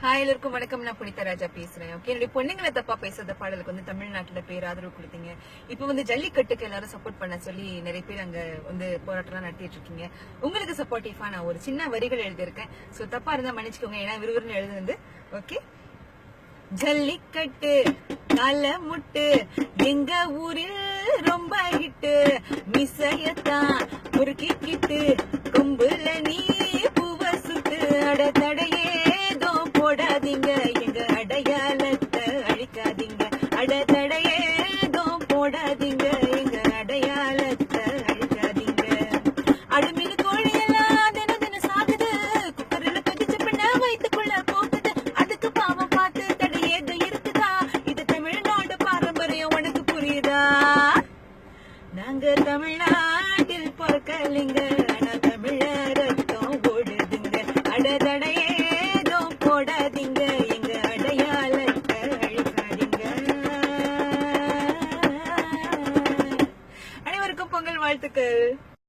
Hi எல்லாருக்கும் வணக்கம். நான் புனிதா ராஜா பேசுறேன். ஓகே, என்னுடைய பொண்ணுங்களை தப்பா பேசுற பாடலுக்கு தமிழ்நாட்டுல பேர் ஆதரவு கொடுத்தீங்க. இப்ப ஜல்லிக்கட்டுக்கு எல்லாரும் சப்போர்ட் பண்ண சொல்லி நிறைய பேர் அங்க போராட்டம் நடத்திட்டு இருக்கீங்க. உங்களுக்கு சப்போர்ட்டிவா நான் ஒரு சின்ன வரிகள் எழுதியிருக்கேன். சோ தப்பா இருந்தா மன்னிச்சுக்கோங்க, ஏன்னா விறுவிறுன்னு எழுதுனது. ஓகே, ஜல்லிக்கட்டு கால முட்டு எங்க ஊரில் ரொம்ப ஹிட்டு, மிசையத்தான் முறுக்கிக்கிட்டு கொம்புல நீ பூவ சுட்டு, அட தடையேதோ போடாதீங்க, எங்க அடையாளத்தை அழிக்காதீங்க, அட தடையேதோ போடாதீங்க, எங்க அடையாளத்தை அழிக்காதீங்க. அடுமீன் கோழியெல்லாம் தினம் தினம் சாகுது, குக்கரில் கொதிச்ச பின்ன வயிற்றுக்குள்ள போகுது, அதுக்கு பாவம் பார்த்து தடையேதோ இருக்குதா? இது தமிழ்நாடு பாரம்பரியம், உனக்கு புரியுதா? நாங்க தமிழ்நாட்டில் பிறக்கலைங்க, ஆனா தமிழர் ரத்தம் ஓடுதுங்க, அட தடையேதோ போடாதீங்க, எங்க அடையாளத்தை அழிக்காதீங்க. அனைவருக்கும் பொங்கல் வாழ்த்துக்கள்.